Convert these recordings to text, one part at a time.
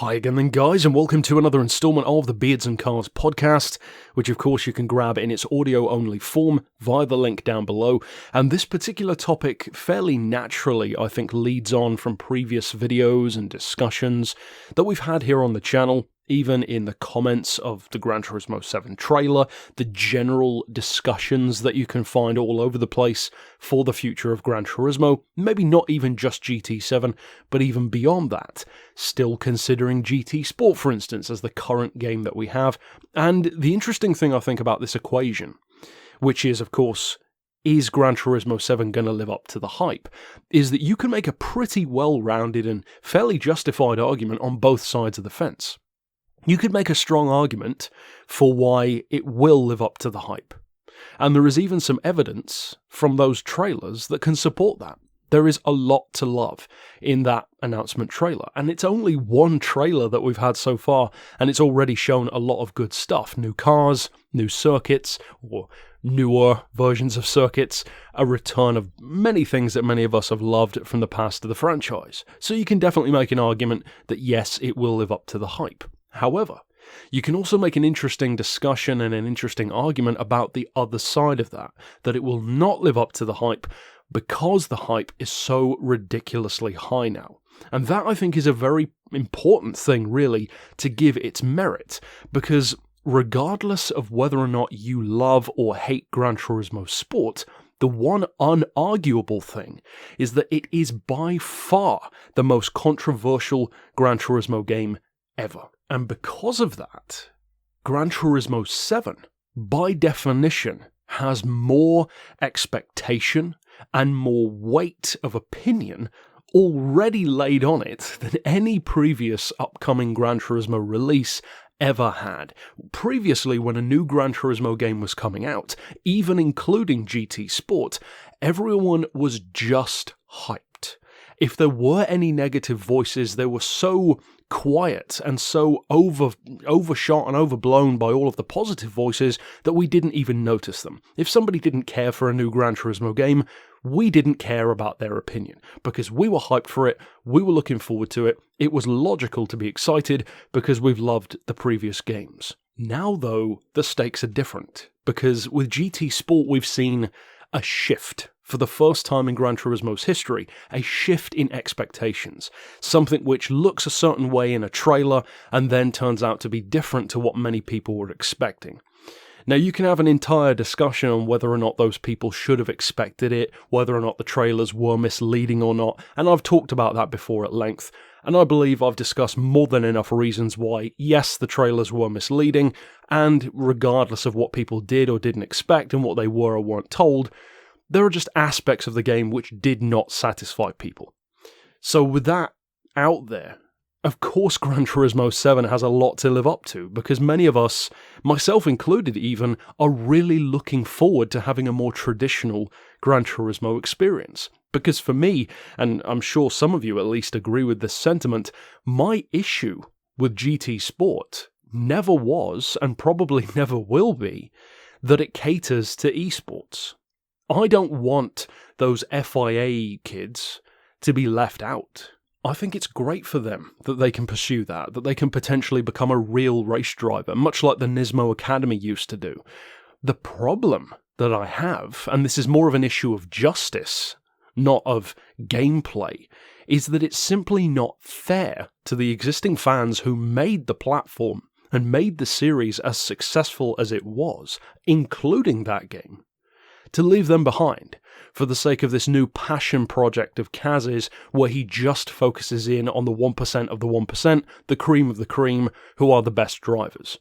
Hi again then guys, and welcome to another instalment of the Beards and Cars podcast, which of course you can grab in its audio-only form via the link down below. And this particular topic fairly naturally, I think, leads on from previous videos and discussions that we've had here on the channel, even in the comments of the Gran Turismo 7 trailer, the general discussions that you can find all over the place for the future of Gran Turismo, maybe not even just GT7, but even beyond that, still considering GT Sport, for instance, as the current game that we have. And the interesting thing I think about this equation, which is, of course, is Gran Turismo 7 going to live up to the hype, is that you can make a pretty well-rounded and fairly justified argument on both sides of the fence. You could make a strong argument for why it will live up to the hype. And there is even some evidence from those trailers that can support that. There is a lot to love in that announcement trailer. And it's only one trailer that we've had so far, and it's already shown a lot of good stuff. New cars, new circuits, or newer versions of circuits, a return of many things that many of us have loved from the past of the franchise. So you can definitely make an argument that yes, it will live up to the hype. However, you can also make an interesting discussion and an interesting argument about the other side of that it will not live up to the hype because the hype is so ridiculously high now. And that, I think, is a very important thing, really, to give its merit, because regardless of whether or not you love or hate Gran Turismo Sport, the one unarguable thing is that it is by far the most controversial Gran Turismo game ever. And because of that, Gran Turismo 7, by definition, has more expectation and more weight of opinion already laid on it than any previous upcoming Gran Turismo release ever had. Previously, when a new Gran Turismo game was coming out, even including GT Sport, everyone was just hyped. If there were any negative voices, they were so quiet and so overshot and overblown by all of the positive voices that we didn't even notice them. If somebody didn't care for a new Gran Turismo game, we didn't care about their opinion, because we were hyped for it, we were looking forward to it, it was logical to be excited because we've loved the previous games. Now though, the stakes are different, because with GT Sport we've seen a shift. For the first time in Gran Turismo's history, a shift in expectations. Something which looks a certain way in a trailer and then turns out to be different to what many people were expecting. Now, you can have an entire discussion on whether or not those people should have expected it, whether or not the trailers were misleading or not, and I've talked about that before at length, and I believe I've discussed more than enough reasons why, yes, the trailers were misleading, and regardless of what people did or didn't expect and what they were or weren't told, there are just aspects of the game which did not satisfy people. So with that out there, of course Gran Turismo 7 has a lot to live up to, because many of us, myself included even, are really looking forward to having a more traditional Gran Turismo experience. Because for me, and I'm sure some of you at least agree with this sentiment, my issue with GT Sport never was, and probably never will be, that it caters to esports. I don't want those FIA kids to be left out. I think it's great for them that they can pursue that they can potentially become a real race driver, much like the Nismo Academy used to do. The problem that I have, and this is more of an issue of justice, not of gameplay, is that it's simply not fair to the existing fans who made the platform and made the series as successful as it was, including that game, to leave them behind for the sake of this new passion project of Kaz's, where he just focuses in on the 1% of the 1%, the cream of the cream, who are the best drivers.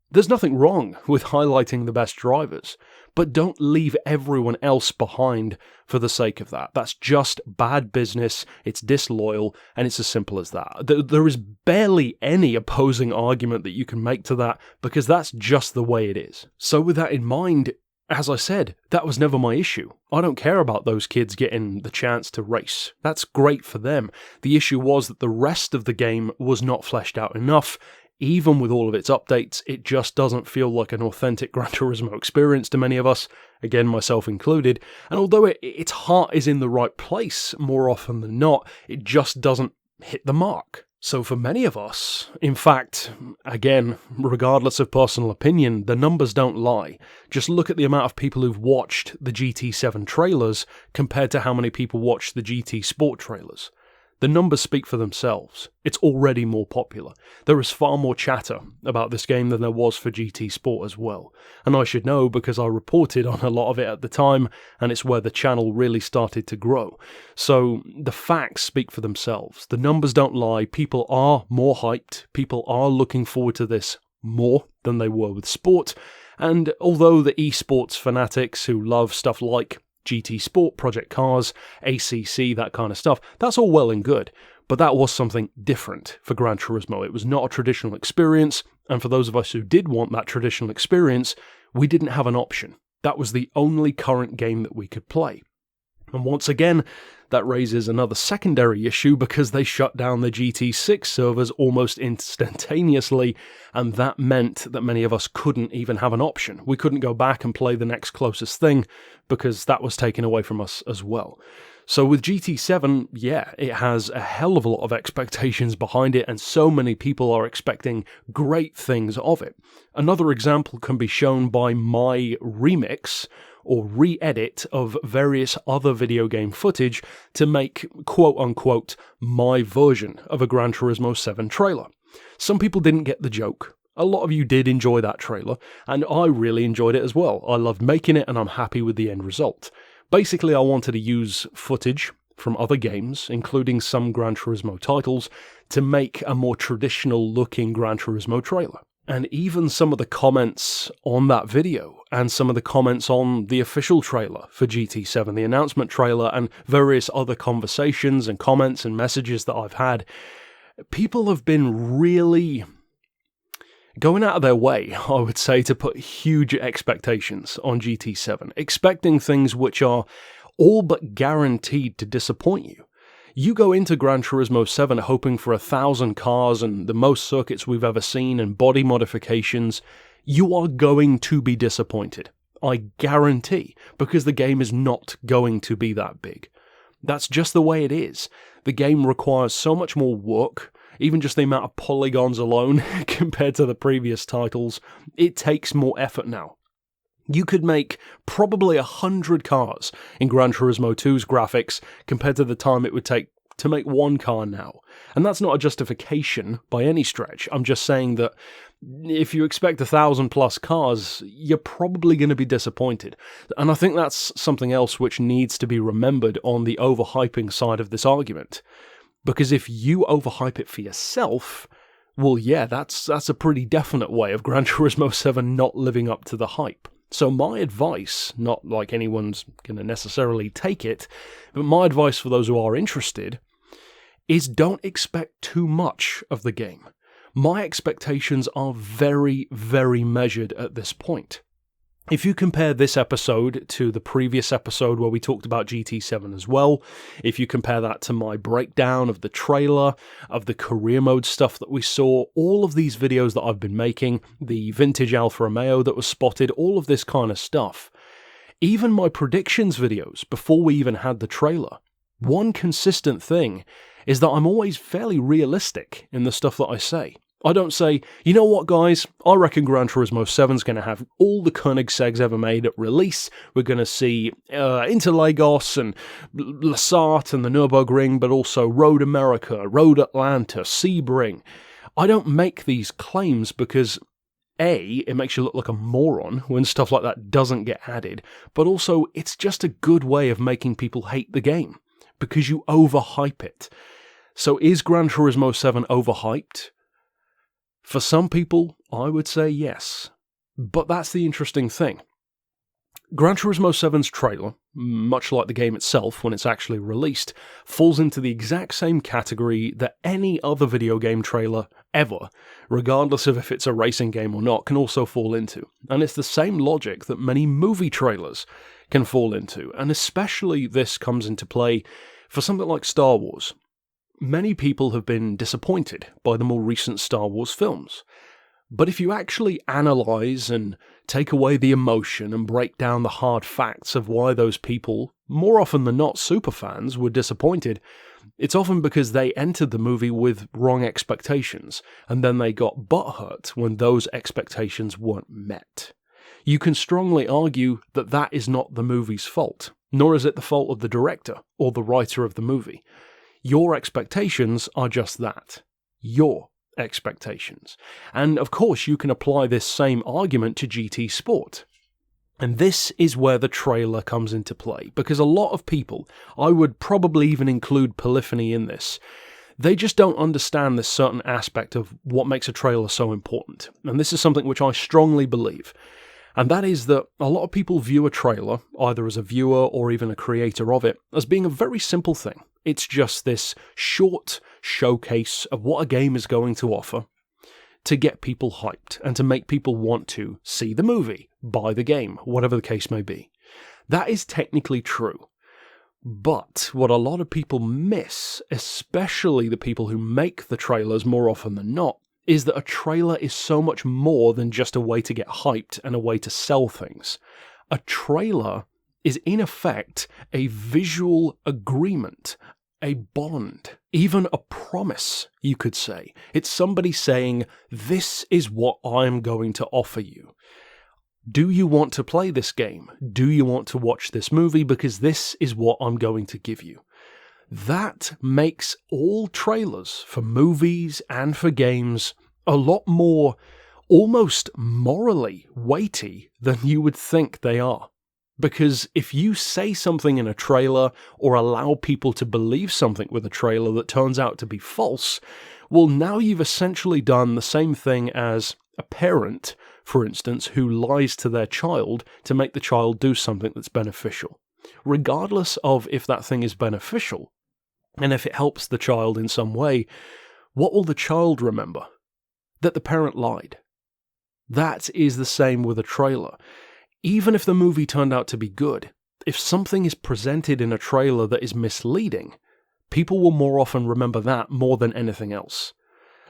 There's nothing wrong with highlighting the best drivers, but don't leave everyone else behind for the sake of that. That's just bad business, it's disloyal, and it's as simple as that. There is barely any opposing argument that you can make to that, because that's just the way it is. So with that in mind, as I said, that was never my issue. I don't care about those kids getting the chance to race. That's great for them. The issue was that the rest of the game was not fleshed out enough. Even with all of its updates, it just doesn't feel like an authentic Gran Turismo experience to many of us, again, myself included. And although its heart is in the right place more often than not, it just doesn't hit the mark. So for many of us, in fact, again, regardless of personal opinion, the numbers don't lie. Just look at the amount of people who've watched the GT7 trailers compared to how many people watched the GT Sport trailers. The numbers speak for themselves. It's already more popular. There is far more chatter about this game than there was for GT Sport as well. And I should know because I reported on a lot of it at the time, and it's where the channel really started to grow. So the facts speak for themselves. The numbers don't lie. People are more hyped. People are looking forward to this more than they were with Sport. And although the esports fanatics who love stuff like GT Sport, Project Cars, ACC, that kind of stuff, that's all well and good, but that was something different for Gran Turismo. It was not a traditional experience, and for those of us who did want that traditional experience, we didn't have an option. That was the only current game that we could play. And once again, that raises another secondary issue because they shut down the GT6 servers almost instantaneously, and that meant that many of us couldn't even have an option. We couldn't go back and play the next closest thing because that was taken away from us as well. So with GT7, yeah, it has a hell of a lot of expectations behind it, and so many people are expecting great things of it. Another example can be shown by my remix or re-edit of various other video game footage to make quote-unquote my version of a Gran Turismo 7 trailer. Some people didn't get the joke. A lot of you did enjoy that trailer, and I really enjoyed it as well. I loved making it, and I'm happy with the end result. Basically, I wanted to use footage from other games, including some Gran Turismo titles, to make a more traditional-looking Gran Turismo trailer. And even some of the comments on that video, and some of the comments on the official trailer for GT7, the announcement trailer, and various other conversations and comments and messages that I've had, people have been really going out of their way, I would say, to put huge expectations on GT7, expecting things which are all but guaranteed to disappoint you. You go into Gran Turismo 7 hoping for 1,000 cars and the most circuits we've ever seen and body modifications, you are going to be disappointed. I guarantee, because the game is not going to be that big. That's just the way it is. The game requires so much more work, even just the amount of polygons alone compared to the previous titles. It takes more effort now. You could make probably 100 cars in Gran Turismo 2's graphics compared to the time it would take to make one car now. And that's not a justification by any stretch. I'm just saying that if you expect 1,000 plus cars, you're probably going to be disappointed. And I think that's something else which needs to be remembered on the overhyping side of this argument. Because if you overhype it for yourself, well, yeah, that's a pretty definite way of Gran Turismo 7 not living up to the hype. So my advice, not like anyone's going to necessarily take it, but my advice for those who are interested is don't expect too much of the game. My expectations are very, very measured at this point. If you compare this episode to the previous episode where we talked about GT7 as well, if you compare that to my breakdown of the trailer, of the career mode stuff that we saw, all of these videos that I've been making, the vintage Alfa Romeo that was spotted, all of this kind of stuff, even my predictions videos before we even had the trailer, one consistent thing is that I'm always fairly realistic in the stuff that I say. I don't say, you know what guys, I reckon Gran Turismo 7's going to have all the Koenigsegg's ever made at release. We're going to see Interlagos and Lasart and the Nürburgring, but also Road America, Road Atlanta, Sebring. I don't make these claims because A, it makes you look like a moron when stuff like that doesn't get added, but also it's just a good way of making people hate the game, because you overhype it. So is Gran Turismo 7 overhyped? For some people, I would say yes. But that's the interesting thing. Gran Turismo 7's trailer, much like the game itself when it's actually released, falls into the exact same category that any other video game trailer ever, regardless of if it's a racing game or not, can also fall into. And it's the same logic that many movie trailers can fall into, and especially this comes into play for something like Star Wars. Many people have been disappointed by the more recent Star Wars films. But if you actually analyse and take away the emotion and break down the hard facts of why those people, more often than not superfans, were disappointed, It's often because they entered the movie with wrong expectations, and then they got butthurt when those expectations weren't met. You can strongly argue that that is not the movie's fault, nor is it the fault of the director or the writer of the movie. Your expectations are just that. Your expectations. And of course you can apply this same argument to GT Sport. And this is where the trailer comes into play, because a lot of people, I would probably even include Polyphony in this, they just don't understand this certain aspect of what makes a trailer so important. And this is something which I strongly believe. And that is that a lot of people view a trailer, either as a viewer or even a creator of it, as being a very simple thing. It's just this short showcase of what a game is going to offer to get people hyped and to make people want to see the movie, buy the game, whatever the case may be. That is technically true. But what a lot of people miss, especially the people who make the trailers more often than not, is that a trailer is so much more than just a way to get hyped and a way to sell things. A trailer is in effect a visual agreement, a bond, even a promise, you could say. It's somebody saying, this is what I'm going to offer you. Do you want to play this game? Do you want to watch this movie? Because this is what I'm going to give you. That makes all trailers for movies and for games a lot more almost morally weighty than you would think they are. Because if you say something in a trailer or allow people to believe something with a trailer that turns out to be false, well, now you've essentially done the same thing as a parent, for instance, who lies to their child to make the child do something that's beneficial. Regardless of if that thing is beneficial, and if it helps the child in some way, what will the child remember? That the parent lied. That is the same with a trailer. Even if the movie turned out to be good, if something is presented in a trailer that is misleading, people will more often remember that more than anything else.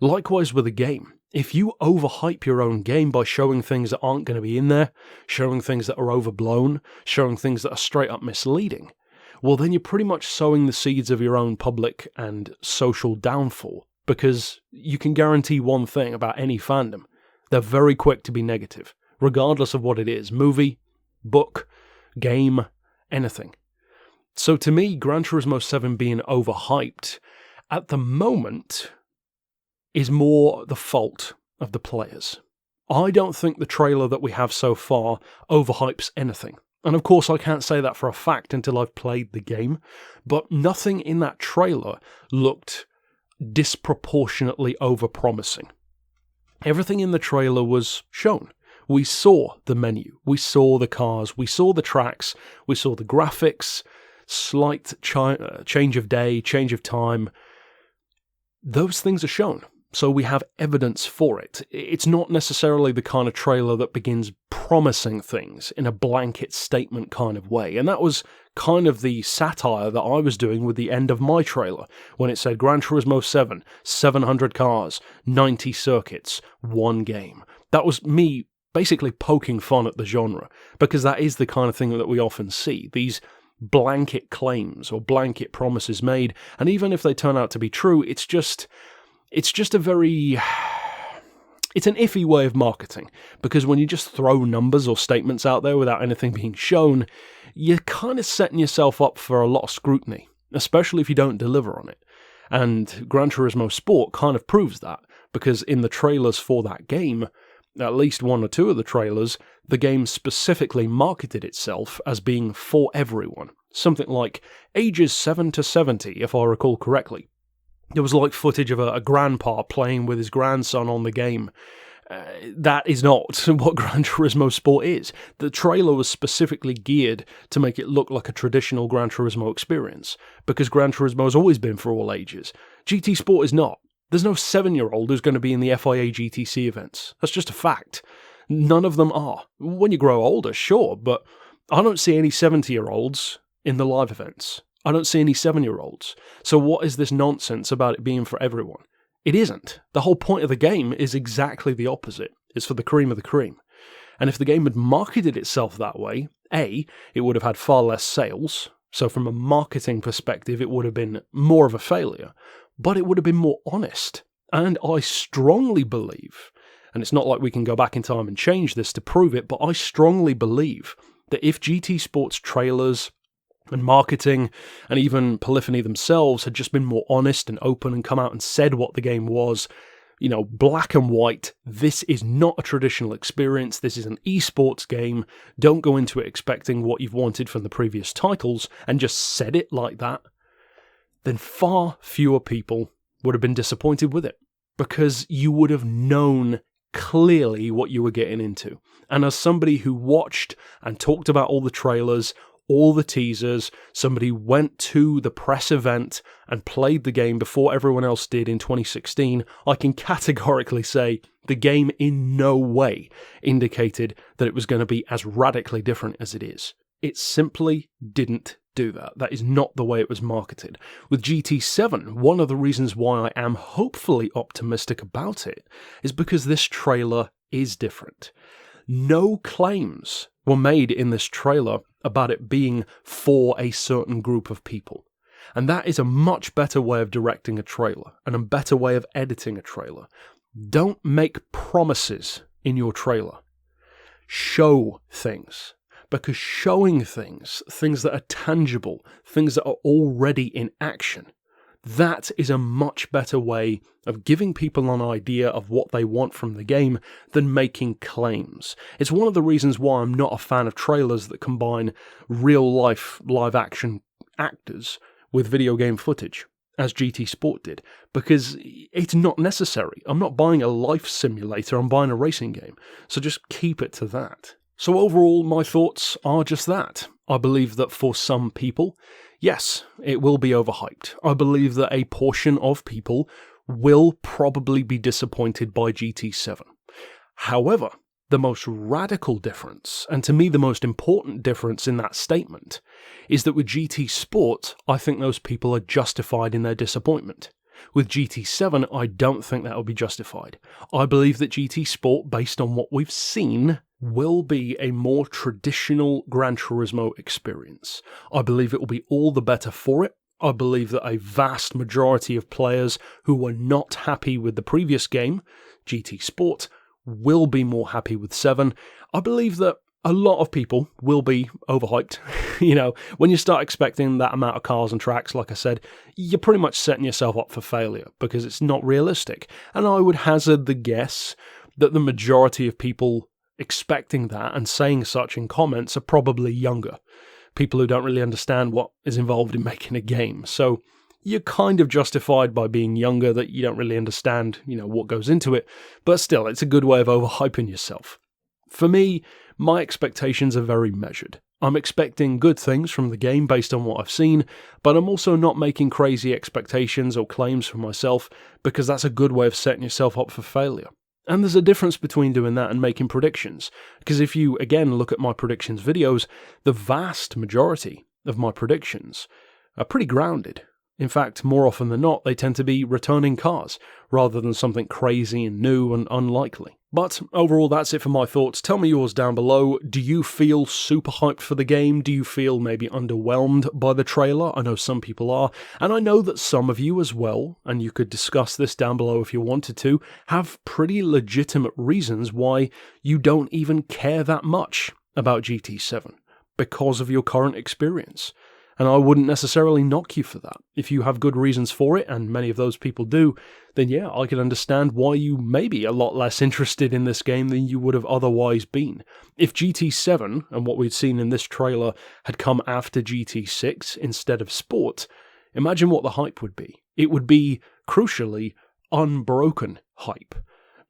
Likewise with a game. If you overhype your own game by showing things that aren't going to be in there, showing things that are overblown, showing things that are straight up misleading, well then you're pretty much sowing the seeds of your own public and social downfall, because you can guarantee one thing about any fandom. They're very quick to be negative. Regardless of what it is, movie, book, game, anything. So to me, Gran Turismo 7 being overhyped at the moment is more the fault of the players. I don't think the trailer that we have so far overhypes anything. And of course I can't say that for a fact until I've played the game, but nothing in that trailer looked disproportionately overpromising. Everything in the trailer was shown. We saw the menu, we saw the cars, we saw the tracks, we saw the graphics, slight change of day, change of time. Those things are shown, so we have evidence for it. It's not necessarily the kind of trailer that begins promising things in a blanket statement kind of way, and that was kind of the satire that I was doing with the end of my trailer, when it said Gran Turismo 7, 700 cars, 90 circuits, one game. That was me basically poking fun at the genre, because that is the kind of thing that we often see, these blanket claims or blanket promises made, and even if they turn out to be true, it's just a very... It's an iffy way of marketing, because when you just throw numbers or statements out there without anything being shown, you're kind of setting yourself up for a lot of scrutiny, especially if you don't deliver on it. And Gran Turismo Sport kind of proves that, because in the trailers for that game, at least one or two of the trailers, the game specifically marketed itself as being for everyone. Something like ages 7 to 70, if I recall correctly. There was like footage of a grandpa playing with his grandson on the game. That is not what Gran Turismo Sport is. The trailer was specifically geared to make it look like a traditional Gran Turismo experience, because Gran Turismo has always been for all ages. GT Sport is not. There's no 7-year-old who's going to be in the FIA GTC events. That's just a fact. None of them are. When you grow older, sure, but I don't see any 70-year-olds in the live events. I don't see any 7-year-olds. So what is this nonsense about it being for everyone? It isn't. The whole point of the game is exactly the opposite. It's for the cream of the cream. And if the game had marketed itself that way, A, it would have had far less sales, So from a marketing perspective, it would have been more of a failure, but it would have been more honest. And I strongly believe, and it's not like we can go back in time and change this to prove it, but I strongly believe that if GT Sports trailers and marketing and even Polyphony themselves had just been more honest and open and come out and said what the game was, black and white, this is not a traditional experience, this is an esports game, don't go into it expecting what you've wanted from the previous titles, and just said it like that, then far fewer people would have been disappointed with it, because you would have known clearly what you were getting into. And as somebody who watched and talked about all the trailers, all the teasers, somebody went to the press event and played the game before everyone else did in 2016, I can categorically say the game in no way indicated that it was going to be as radically different as it is. It simply didn't do that. That is not the way it was marketed. With GT7, one of the reasons why I am hopefully optimistic about it is because this trailer is different. No claims were made in this trailer about it being for a certain group of people. And that is a much better way of directing a trailer and a better way of editing a trailer. Don't make promises in your trailer. Show things. Because showing things that are tangible, things that are already in action, that is a much better way of giving people an idea of what they want from the game than making claims. It's one of the reasons why I'm not a fan of trailers that combine real-life live-action actors with video game footage, as GT Sport did, because it's not necessary. I'm not buying a life simulator, I'm buying a racing game, so just keep it to that. So overall, my thoughts are just that. I believe that for some people, yes, it will be overhyped. I believe that a portion of people will probably be disappointed by GT7. However, the most radical difference, and to me the most important difference in that statement, is that with GT Sport, I think those people are justified in their disappointment. With GT7, I don't think that will be justified. I believe that GT Sport, based on what we've seen, will be a more traditional Gran Turismo experience. I believe it will be all the better for it. I believe that a vast majority of players who were not happy with the previous game, GT Sport, will be more happy with 7. I believe that a lot of people will be overhyped. When you start expecting that amount of cars and tracks, like I said, you're pretty much setting yourself up for failure because it's not realistic. And I would hazard the guess that the majority of people expecting that and saying such in comments are probably younger. People who don't really understand what is involved in making a game. So you're kind of justified by being younger, that you don't really understand, what goes into it. But still, it's a good way of overhyping yourself. For me, my expectations are very measured. I'm expecting good things from the game based on what I've seen, but I'm also not making crazy expectations or claims for myself, because that's a good way of setting yourself up for failure. And there's a difference between doing that and making predictions, because if you, again, look at my predictions videos, the vast majority of my predictions are pretty grounded. In fact, more often than not, they tend to be returning cars, rather than something crazy and new and unlikely. But overall, that's it for my thoughts. Tell me yours down below. Do you feel super hyped for the game? Do you feel maybe underwhelmed by the trailer? I know some people are, and I know that some of you as well, and you could discuss this down below if you wanted to, have pretty legitimate reasons why you don't even care that much about GT7 because of your current experience. And I wouldn't necessarily knock you for that. If you have good reasons for it, and many of those people do, then yeah, I can understand why you may be a lot less interested in this game than you would have otherwise been. If GT7, and what we'd seen in this trailer, had come after GT6 instead of Sport, imagine what the hype would be. It would be, crucially, unbroken hype,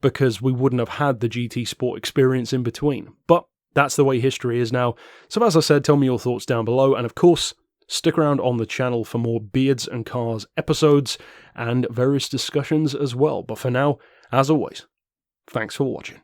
because we wouldn't have had the GT Sport experience in between. But that's the way history is now. So as I said, tell me your thoughts down below, and of course, stick around on the channel for more Beards and Cars episodes and various discussions as well. But for now, as always, thanks for watching.